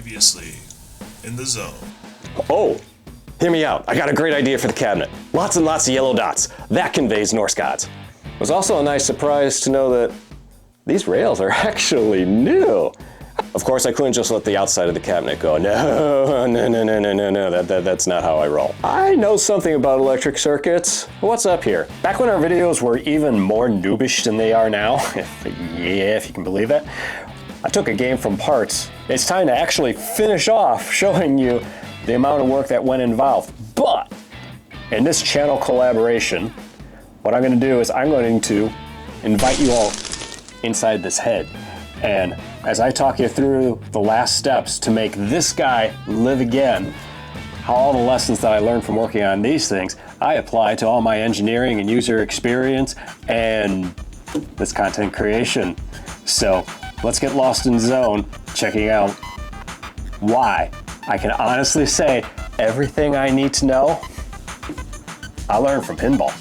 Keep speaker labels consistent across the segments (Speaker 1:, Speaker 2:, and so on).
Speaker 1: Previously in the zone.
Speaker 2: Oh, hear me out. I got a great idea for the cabinet. Lots and lots of yellow dots. That conveys Norse gods. It was also a nice surprise to know that these rails are actually new. Of course, I couldn't just let the outside of the cabinet go. No, that's not how I roll. I know something about electric circuits. What's up here? Back when our videos were even more noobish than they are now, if you can believe it, I took a game from parts. It's time to actually finish off showing you the amount of work that went involved. But in this channel collaboration, what I'm going to do is I'm going to invite you all inside this head. And as I talk you through the last steps to make this guy live again, how all the lessons that I learned from working on these things, I apply to all my engineering and user experience and this content creation. So let's get lost in zone, checking out why I can honestly say everything I need to know, I learned from Pinball.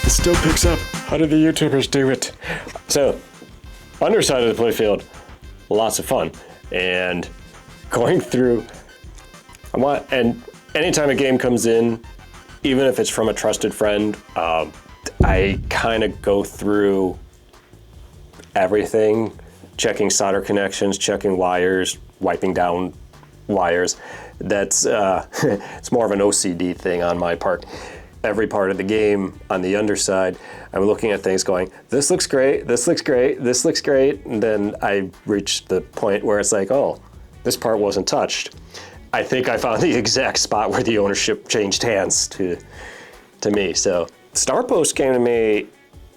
Speaker 2: Still picks up. How do the YouTubers do it? So, underside of the playfield, lots of fun. And going through, and anytime a game comes in, even if it's from a trusted friend, I kind of go through everything, checking solder connections, checking wires, wiping down wires. That's, it's more of an OCD thing on my part. Every part of the game on the underside, I'm looking at things going, this looks great, this looks great, this looks great, and then I reach the point where it's like, oh, this part wasn't touched. I think I found the exact spot where the ownership changed hands to me. So Starpost came to me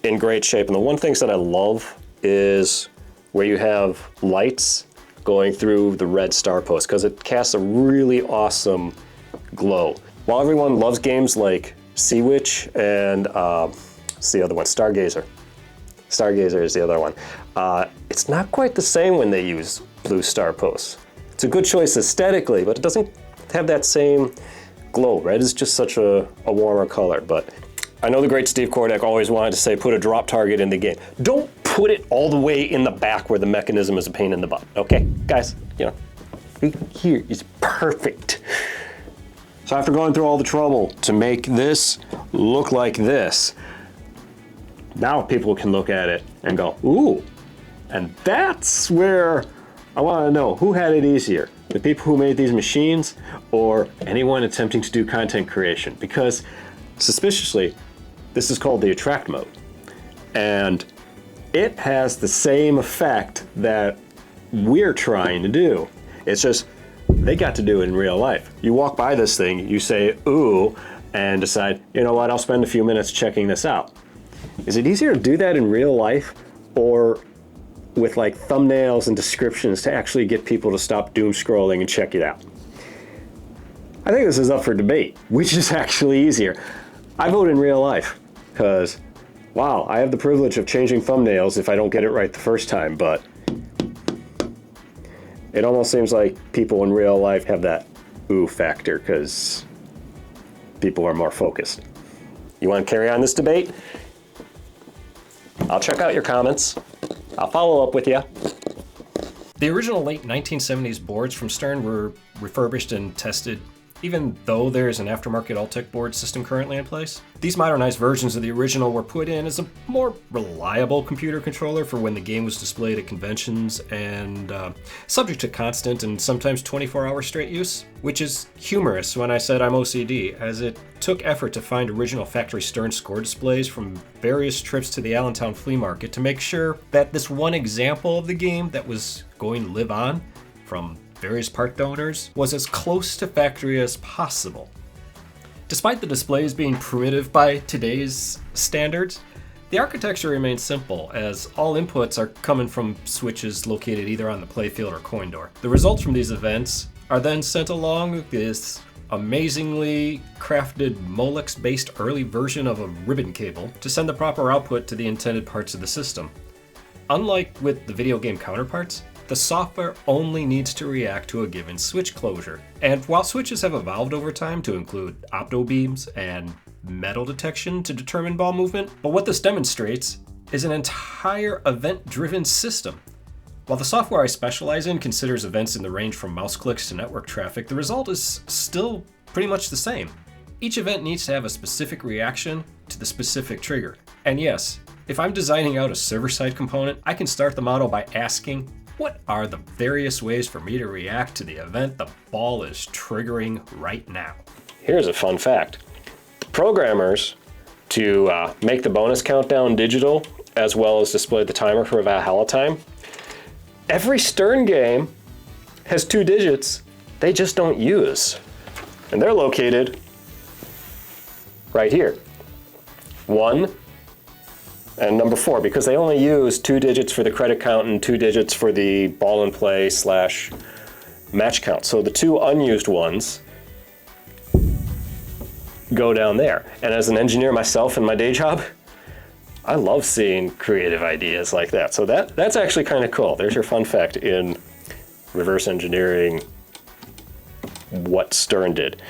Speaker 2: in great shape, and the one thing that I love is where you have lights going through the red Starpost, because it casts a really awesome glow. While everyone loves games like Sea Witch and what's the other one? Stargazer. Stargazer is the other one. It's not quite the same when they use blue star posts. It's a good choice aesthetically, but it doesn't have that same glow. Red is just such a warmer color. But I know the great Steve Kordek always wanted to say, put a drop target in the game. Don't put it all the way in the back where the mechanism is a pain in the butt. Okay, guys, you know, here is perfect. So after going through all the trouble to make this look like this, now people can look at it and go, ooh. And that's where I want to know, who had it easier? The people who made these machines or anyone attempting to do content creation? Because suspiciously, this is called the attract mode. And it has the same effect that we're trying to do. It's just, they got to do it in real life. You walk by this thing, you say, ooh, and decide, you know what, I'll spend a few minutes checking this out. Is it easier to do that in real life or with like thumbnails and descriptions to actually get people to stop doom scrolling and check it out? I think this is up for debate. Which is actually easier? I vote in real life because, wow, I have the privilege of changing thumbnails if I don't get it right the first time, but it almost seems like people in real life have that ooh factor because people are more focused. You want to carry on this debate? I'll check out your comments. I'll follow up with you.
Speaker 3: The original late 1970s boards from Stern were refurbished and tested, even though there's an aftermarket Altec board system currently in place. These modernized versions of the original were put in as a more reliable computer controller for when the game was displayed at conventions and subject to constant and sometimes 24-hour straight use, which is humorous when I said I'm OCD, as it took effort to find original factory Stern score displays from various trips to the Allentown flea market to make sure that this one example of the game that was going to live on from various part donors was as close to factory as possible. Despite the displays being primitive by today's standards, the architecture remains simple, as all inputs are coming from switches located either on the playfield or coin door. The results from these events are then sent along with this amazingly crafted Molex-based early version of a ribbon cable to send the proper output to the intended parts of the system. Unlike with the video game counterparts, the software only needs to react to a given switch closure. And while switches have evolved over time to include opto beams and metal detection to determine ball movement, but what this demonstrates is an entire event-driven system. While the software I specialize in considers events in the range from mouse clicks to network traffic, the result is still pretty much the same. Each event needs to have a specific reaction to the specific trigger. And yes, if I'm designing out a server-side component, I can start the model by asking, what are the various ways for me to react to the event the ball is triggering right now?
Speaker 2: Here's a fun fact. The programmers, to make the bonus countdown digital, as well as display the timer for Valhalla time, every Stern game has 2 digits they just don't use. And they're located right here. 1 and number 4, because they only use 2 digits for the credit count and 2 digits for the ball in play / match count. So the 2 unused ones go down there. And as an engineer myself in my day job, I love seeing creative ideas like that. So that's actually kind of cool. There's your fun fact in reverse engineering what Stern did.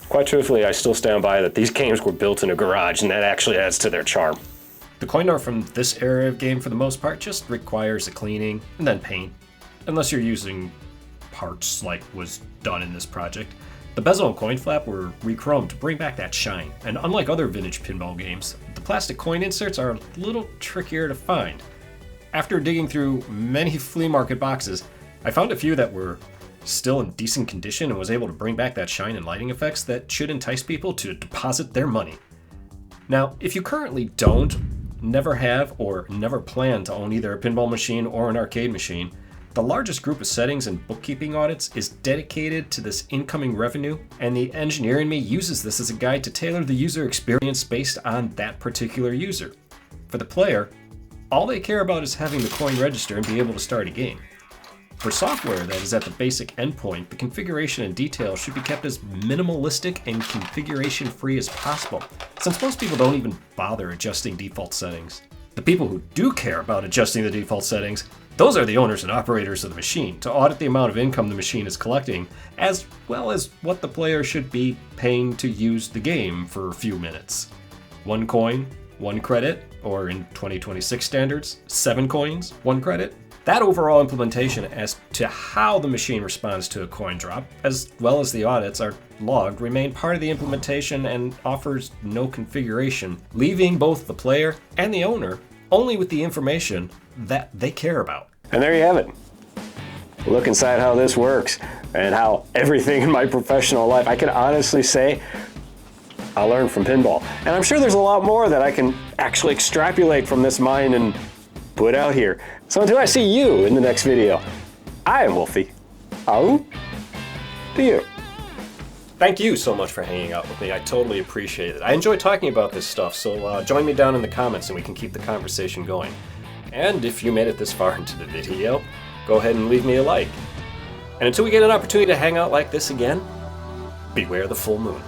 Speaker 2: Quite truthfully, I still stand by that these games were built in a garage, and that actually adds to their charm.
Speaker 3: The coin door from this era of game, for the most part, just requires a cleaning and then paint, unless you're using parts like was done in this project. The bezel and coin flap were re-chromed to bring back that shine, and unlike other vintage pinball games, the plastic coin inserts are a little trickier to find. After digging through many flea market boxes, I found a few that were still in decent condition and was able to bring back that shine and lighting effects that should entice people to deposit their money. Now, if you currently don't, never have, or never plan to own either a pinball machine or an arcade machine, the largest group of settings and bookkeeping audits is dedicated to this incoming revenue, and the engineer in me uses this as a guide to tailor the user experience based on that particular user. For the player, all they care about is having the coin register and be able to start a game. For software that is at the basic endpoint, the configuration and detail should be kept as minimalistic and configuration-free as possible, since most people don't even bother adjusting default settings. The people who do care about adjusting the default settings, those are the owners and operators of the machine, to audit the amount of income the machine is collecting, as well as what the player should be paying to use the game for a few minutes. 1 coin, 1 credit, or in 2026 standards, 7 coins, 1 credit. That overall implementation as to how the machine responds to a coin drop, as well as the audits are logged, remain part of the implementation and offers no configuration, leaving both the player and the owner only with the information that they care about.
Speaker 2: And there you have it. Look inside how this works and how everything in my professional life, I can honestly say, I learned from pinball. And I'm sure there's a lot more that I can actually extrapolate from this mind and put out here. So until I see you in the next video, I am Wolffy. Au to you.
Speaker 3: Thank you so much for hanging out with me. I totally appreciate it. I enjoy talking about this stuff, so join me down in the comments and we can keep the conversation going. And if you made it this far into the video, go ahead and leave me a like. And until we get an opportunity to hang out like this again, beware the full moon.